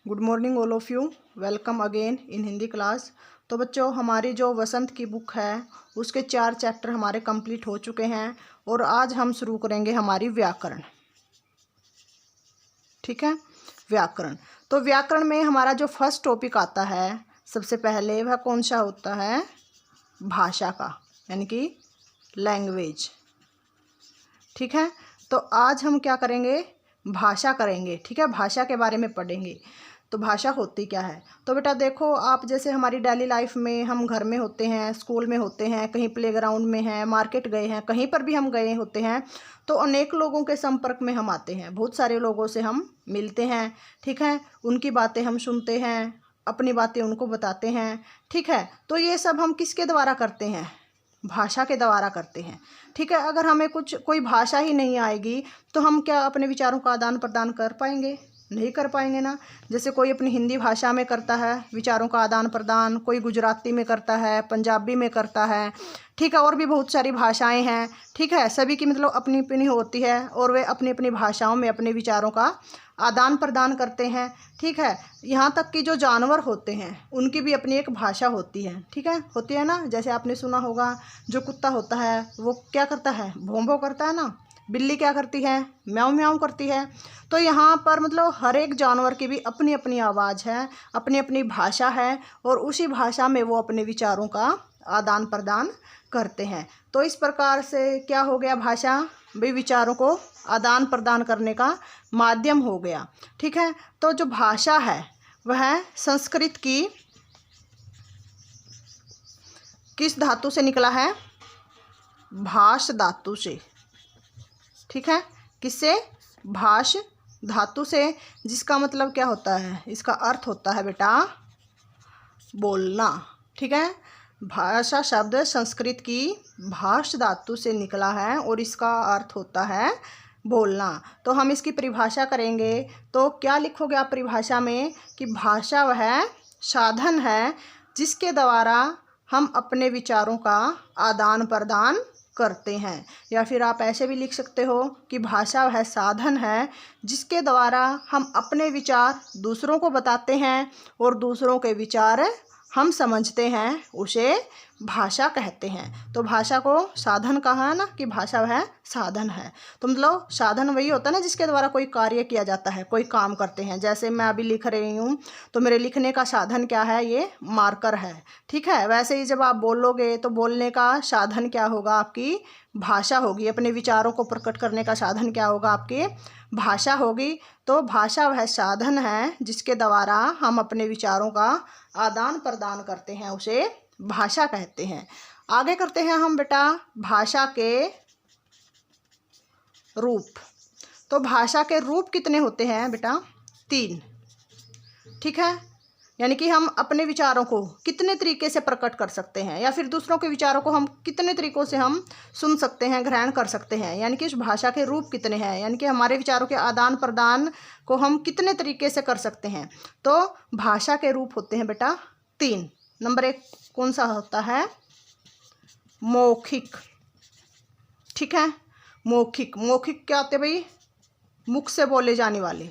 Good morning all of you. Welcome again in Hindi class. तो बच्चों, हमारी जो वसंत की बुक है उसके 4 चैप्टर हमारे कंप्लीट हो चुके हैं और आज हम शुरू करेंगे हमारी व्याकरण। ठीक है, व्याकरण। तो व्याकरण में हमारा जो फर्स्ट टॉपिक आता है सबसे पहले वह कौन सा होता है? भाषा का, यानी कि लैंग्वेज। ठीक है, तो आज हम क्या करेंगे? भाषा करेंगे। ठीक है, भाषा के बारे में पढ़ेंगे। तो भाषा होती क्या है? तो बेटा देखो, आप जैसे हमारी डेली लाइफ में हम घर में होते हैं, स्कूल में होते हैं, कहीं प्लेग्राउंड में हैं, मार्केट गए हैं, कहीं पर भी हम गए होते हैं तो अनेक लोगों के संपर्क में हम आते हैं, बहुत सारे लोगों से हम मिलते हैं। ठीक है, उनकी बातें हम सुनते हैं, अपनी बातें उनको बताते हैं। ठीक है, तो ये सब हम किसके द्वारा करते हैं? भाषा के द्वारा करते हैं। ठीक है, अगर हमें कोई भाषा ही नहीं आएगी तो हम क्या अपने विचारों का आदान प्रदान कर पाएंगे? नहीं कर पाएंगे ना। जैसे कोई अपनी हिंदी भाषा में करता है विचारों का आदान प्रदान, कोई गुजराती में करता है, पंजाबी में करता है। ठीक है, और भी बहुत सारी भाषाएं हैं। ठीक है, सभी की मतलब अपनी अपनी होती है और वे अपनी अपनी भाषाओं में अपने विचारों का आदान प्रदान करते हैं। ठीक है, यहाँ तक कि जो जानवर होते हैं उनकी भी अपनी एक भाषा होती है। ठीक है, होती है ना। जैसे आपने सुना होगा, जो कुत्ता होता है वो क्या करता है? भौं भौं करता है ना। बिल्ली क्या करती है? म्याऊं म्याऊं करती है। तो यहाँ पर मतलब हर एक जानवर की भी अपनी अपनी आवाज़ है, अपनी अपनी भाषा है और उसी भाषा में वो अपने विचारों का आदान प्रदान करते हैं। तो इस प्रकार से क्या हो गया? भाषा भी विचारों को आदान प्रदान करने का माध्यम हो गया। ठीक है, तो जो भाषा है वह संस्कृत की किस धातु से निकला है? भाष धातु से। ठीक है, किससे? भाष धातु से, जिसका मतलब क्या होता है? इसका अर्थ होता है बेटा बोलना। ठीक है, भाषा शब्द संस्कृत की भाष धातु से निकला है और इसका अर्थ होता है बोलना। तो हम इसकी परिभाषा करेंगे तो क्या लिखोगे आप परिभाषा में? कि भाषा वह साधन है जिसके द्वारा हम अपने विचारों का आदान प्रदान करते हैं। या फिर आप ऐसे भी लिख सकते हो कि भाषा वह साधन है जिसके द्वारा हम अपने विचार दूसरों को बताते हैं और दूसरों के विचार हम समझते हैं, उसे भाषा कहते हैं। तो भाषा को साधन कहा है ना, कि भाषा वह साधन है। तो मतलब साधन वही होता है ना जिसके द्वारा कोई कार्य किया जाता है, कोई काम करते हैं। जैसे मैं अभी लिख रही हूँ तो मेरे लिखने का साधन क्या है? ये मार्कर है। ठीक है, वैसे ही जब आप बोलोगे तो बोलने का साधन क्या होगा? आपकी भाषा होगी। अपने विचारों को प्रकट करने का साधन क्या होगा? आपकी भाषा होगी। तो भाषा वह साधन है जिसके द्वारा हम अपने विचारों का आदान प्रदान करते हैं, उसे भाषा कहते हैं। आगे करते हैं हम बेटा भाषा के रूप। तो भाषा के रूप कितने होते हैं बेटा? 3। ठीक है, यानी कि हम अपने विचारों को कितने तरीके से प्रकट कर सकते हैं या फिर दूसरों के विचारों को हम कितने तरीकों से हम सुन सकते हैं, ग्रहण कर सकते हैं। यानी कि इस भाषा के रूप कितने हैं, यानी कि हमारे विचारों के आदान प्रदान को हम कितने तरीके से कर सकते हैं। तो भाषा के रूप होते हैं बेटा 3। नंबर 1 कौन सा होता है? मौखिक। ठीक है, मौखिक। मौखिक क्या होते हैं भाई? मुख से बोले जाने वाले।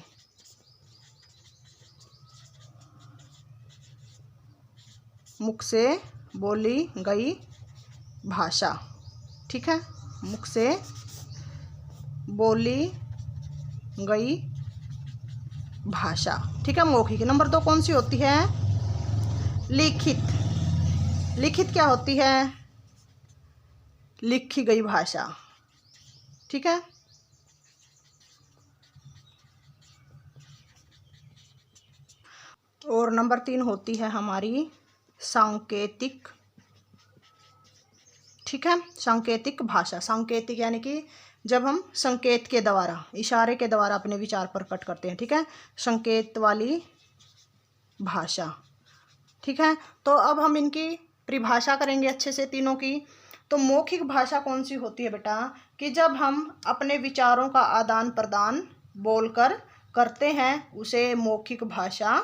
मुख से बोली गई भाषा। ठीक है, मुख से बोली गई भाषा। ठीक है, मौखिक। नंबर 2 कौन सी होती है? लिखित। लिखित क्या होती है? लिखी गई भाषा। ठीक है, और नंबर 3 होती है हमारी सांकेतिक। ठीक है, सांकेतिक भाषा। सांकेतिक यानी कि जब हम संकेत के द्वारा, इशारे के द्वारा अपने विचार प्रकट करते हैं। ठीक है, संकेत वाली भाषा। ठीक है, तो अब हम इनकी परिभाषा करेंगे अच्छे से तीनों की। तो मौखिक भाषा कौन सी होती है बेटा? कि जब हम अपने विचारों का आदान प्रदान बोलकर करते हैं, उसे मौखिक भाषा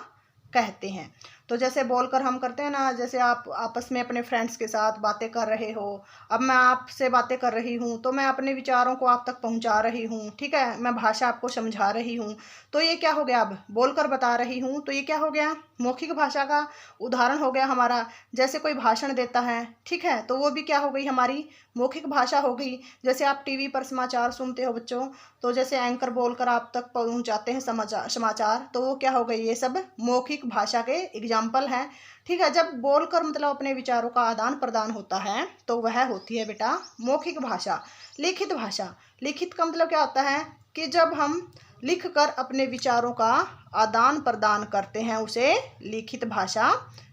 कहते हैं। तो जैसे बोलकर हम करते हैं ना, जैसे आप आपस में अपने फ्रेंड्स के साथ बातें कर रहे हो, अब मैं आपसे बातें कर रही हूँ तो मैं अपने विचारों को आप तक पहुँचा रही हूँ, ठीक है, मैं भाषा आपको समझा रही हूँ, तो ये क्या हो गया, अब बोलकर बता रही हूँ, तो ये क्या हो गया, मौखिक भाषा का उदाहरण हो गया हमारा। जैसे कोई भाषण देता है, ठीक है, तो वो भी क्या हो गई, हमारी मौखिक भाषा हो गई। जैसे आप टीवी पर समाचार सुनते हो बच्चों, तो जैसे एंकर बोलकर आप तक पहुंचाते हैं समाचार, तो वो क्या हो गई, ये सब मौखिक भाषा के एग्जाम्पल हैं, ठीक है। जब बोलकर मतलब अपने विचारों का आदान प्रदान होता है तो वह होती है बेटा मौखिक भाषा। लिखित भाषा, लिखित का मतलब क्या होता है कि जब हम लिख कर अपने विचारों का आदान प्रदान करते हैं उसे लिखित भाषा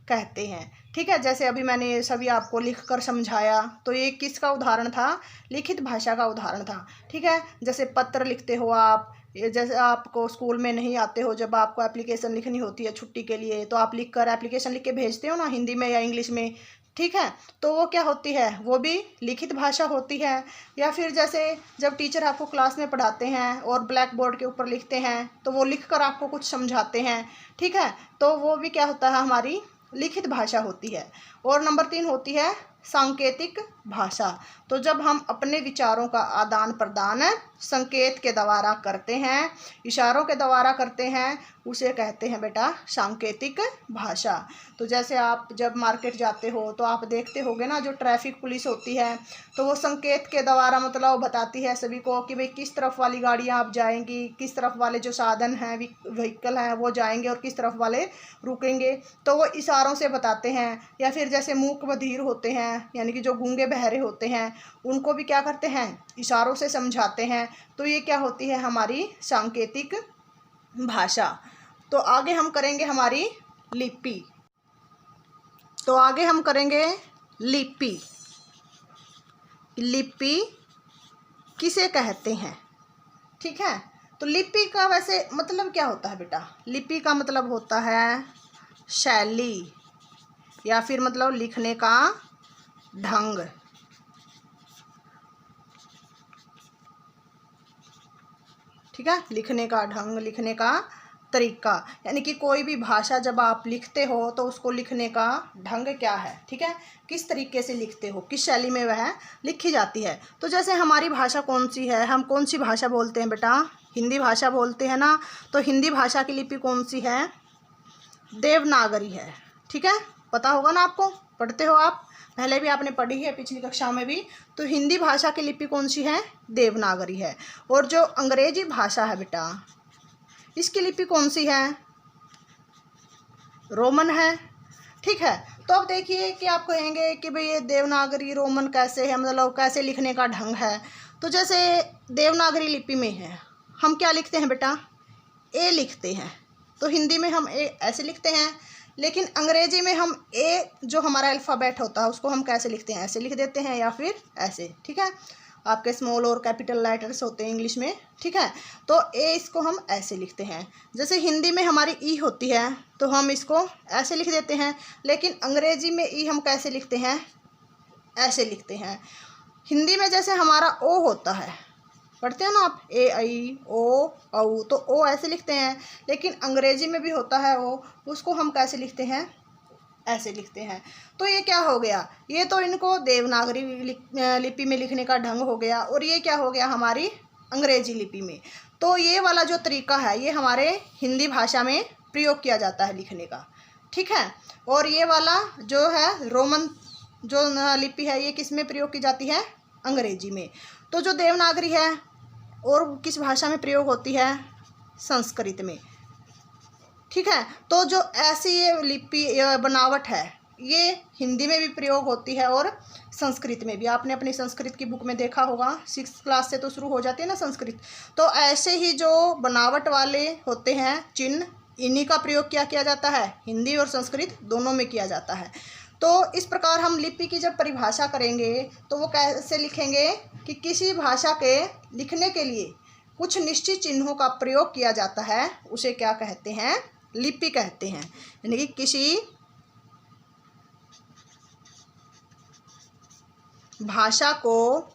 कहते हैं, ठीक है। जैसे अभी मैंने ये सभी आपको लिख कर समझाया, तो ये किसका उदाहरण था, लिखित भाषा का उदाहरण था, ठीक है। जैसे पत्र लिखते हो आप, ये जैसे आपको स्कूल में नहीं आते हो, जब आपको एप्लीकेशन लिखनी होती है छुट्टी के लिए, तो आप लिख कर एप्लीकेशन लिख के भेजते हो ना, हिंदी में या इंग्लिश में, ठीक है, तो वो क्या होती है, वो भी लिखित भाषा होती है। या फिर जैसे जब टीचर आपको क्लास में पढ़ाते हैं और ब्लैक बोर्ड के ऊपर लिखते हैं, तो वो लिख कर आपको कुछ समझाते हैं, ठीक है, तो वो भी क्या होता है, हमारी लिखित भाषा होती है। और नंबर 3 होती है सांकेतिक भाषा। तो जब हम अपने विचारों का आदान प्रदान संकेत के द्वारा करते हैं, इशारों के द्वारा करते हैं, उसे कहते हैं बेटा सांकेतिक भाषा। तो जैसे आप जब मार्केट जाते हो तो आप देखते होगे ना, जो ट्रैफिक पुलिस होती है, तो वो संकेत के द्वारा मतलब बताती है सभी को कि भाई किस तरफ वाली गाड़ियाँ आप जाएंगी, किस तरफ वाले जो साधन हैं, व्हीकल हैं, वो जाएंगे और किस तरफ वाले रुकेंगे, तो वो इशारों से बताते हैं। या फिर जैसे मूक बधिर होते हैं, यानी कि जो गूंगे बहरे होते हैं, उनको भी क्या करते हैं, इशारों से समझाते हैं। तो ये क्या होती है, हमारी सांकेतिक भाषा। तो आगे हम करेंगे हमारी लिपि। तो आगे हम करेंगे लिपि। लिपि किसे कहते हैं, ठीक है। तो लिपि का वैसे मतलब क्या होता है बेटा, लिपि का मतलब होता है शैली, या फिर मतलब लिखने का ढंग, ठीक है, लिखने का ढंग, लिखने का तरीका, यानी कि कोई भी भाषा जब आप लिखते हो तो उसको लिखने का ढंग क्या है, ठीक है, किस तरीके से लिखते हो, किस शैली में वह लिखी जाती है। तो जैसे हमारी भाषा कौन सी है, हम कौन सी भाषा बोलते हैं बेटा, हिंदी भाषा बोलते हैं ना। तो हिंदी भाषा की लिपि कौन सी है, देवनागरी है, ठीक है, पता होगा ना आपको, पढ़ते हो आप, पहले भी आपने पढ़ी है पिछली कक्षा में भी। तो हिंदी भाषा की लिपि कौन सी है, देवनागरी है। और जो अंग्रेजी भाषा है बेटा, इसकी लिपि कौन सी है, रोमन है, ठीक है। तो अब देखिए कि आप कहेंगे कि भाई ये देवनागरी रोमन कैसे है, मतलब कैसे लिखने का ढंग है। तो जैसे देवनागरी लिपि में है, हम क्या लिखते हैं बेटा, ए लिखते हैं। तो हिंदी में हम ए ऐसे लिखते हैं, लेकिन अंग्रेजी में हम ए जो हमारा अल्फ़ाबेट होता है उसको हम कैसे लिखते हैं, ऐसे लिख देते हैं या फिर ऐसे, ठीक है। आपके स्मॉल और कैपिटल लेटर्स होते हैं इंग्लिश में, ठीक है। तो ए इसको हम ऐसे लिखते हैं। जैसे हिंदी में हमारी ई होती है तो हम इसको ऐसे लिख देते हैं, लेकिन अंग्रेजी में ई हम कैसे लिखते हैं, ऐसे लिखते हैं। हिंदी में जैसे हमारा ओ होता है, पढ़ते हैं ना आप, ए आई ओ औ, तो ओ ऐसे लिखते हैं, लेकिन अंग्रेजी में भी होता है ओ, उसको हम कैसे लिखते हैं, ऐसे लिखते हैं। तो ये क्या हो गया, ये तो इनको देवनागरी लिपि में लिखने का ढंग हो गया, और ये क्या हो गया, हमारी अंग्रेजी लिपि में। तो ये वाला जो तरीका है ये हमारे हिंदी भाषा में प्रयोग किया जाता है लिखने का, ठीक है। और ये वाला जो है रोमन जो लिपि है, ये किस में प्रयोग की जाती है, अंग्रेजी में। तो जो देवनागरी है और किस भाषा में प्रयोग होती है, संस्कृत में, ठीक है। तो जो ऐसी ये लिपि बनावट है ये हिंदी में भी प्रयोग होती है और संस्कृत में भी। आपने अपनी संस्कृत की बुक में देखा होगा, 6th क्लास से तो शुरू हो जाती है ना संस्कृत। तो ऐसे ही जो बनावट वाले होते हैं चिन्ह, इन्हीं का प्रयोग क्या किया जाता है, हिंदी और संस्कृत दोनों में किया जाता है। तो इस प्रकार हम लिपि की जब परिभाषा करेंगे तो वो कैसे लिखेंगे कि किसी भाषा के लिखने के लिए कुछ निश्चित चिन्हों का प्रयोग किया जाता है, उसे क्या कहते हैं, लिपि कहते हैं। यानी कि किसी भाषा को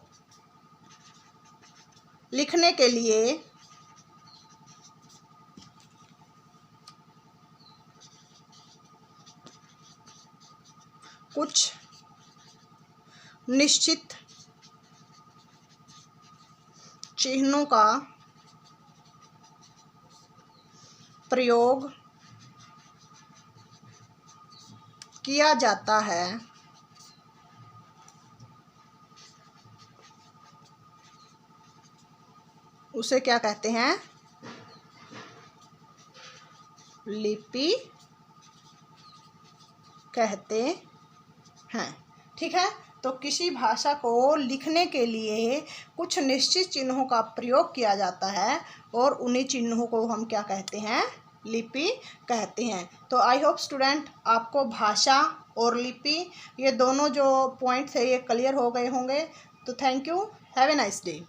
लिखने के लिए निश्चित चिन्हों का प्रयोग किया जाता है, उसे क्या कहते हैं? लिपि कहते हैं। ठीक है, तो किसी भाषा को लिखने के लिए कुछ निश्चित चिन्हों का प्रयोग किया जाता है और उन्हीं चिन्हों को हम क्या कहते हैं? लिपि कहते हैं। तो आई होप स्टूडेंट आपको भाषा और लिपि ये दोनों जो पॉइंट्स है ये क्लियर हो गए होंगे। तो thank you, have a nice day.